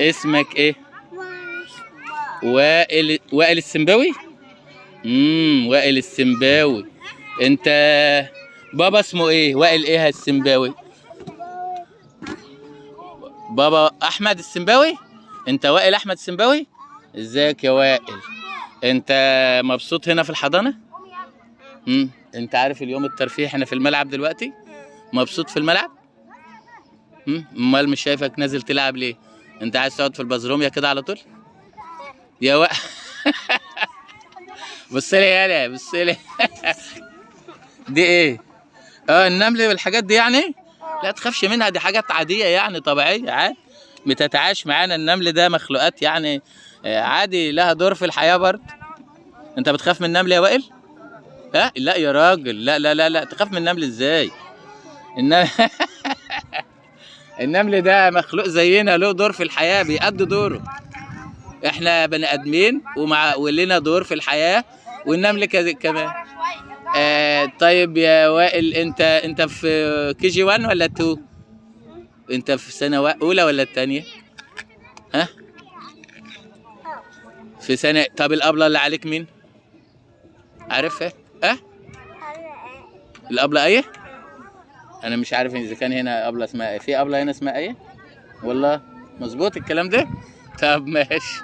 اسمك ايه؟ وائل السنباوي. وائل السنباوي. انت بابا اسمه ايه؟ وائل ايه السنباوي؟ بابا احمد السنباوي. انت وائل احمد السنباوي. ازيك يا وائل؟ انت مبسوط هنا في الحضانه؟ انت عارف اليوم الترفيه احنا في الملعب دلوقتي؟ مبسوط في الملعب؟ امال مش شايفك نازل تلعب ليه؟ انت عايز تقعد في البازروميا كده على طول؟ يا وائل بص لي يالا، بص لي دي ايه؟ النمل والحاجات دي يعني؟ لا تخافش منها، دي حاجات عاديه يعني طبيعيه عادي بتتعايش معانا. النمل ده مخلوقات يعني عادي، لها دور في الحياه برضه. انت بتخاف من النمل يا وائل؟ لا يا راجل، لا لا لا لا، تخاف من النمل ازاي؟ النمل النمل ده مخلوق زينا، له دور في الحياه، بيأدي دوره. احنا بني ادمين ولنا دور في الحياه، والنمل كمان. طيب يا وائل، انت في كي جي 1 ولا 2؟ انت في سنه اولى ولا الثانيه؟ في سنه. طب الابله اللي عليك مين؟ عارفها؟ الابله ايه؟ انا مش عارف اذا كان هنا ابله اسمها ايه. في ابله هنا اسمها ايه؟ والله مظبوط الكلام ده. طب ماشي.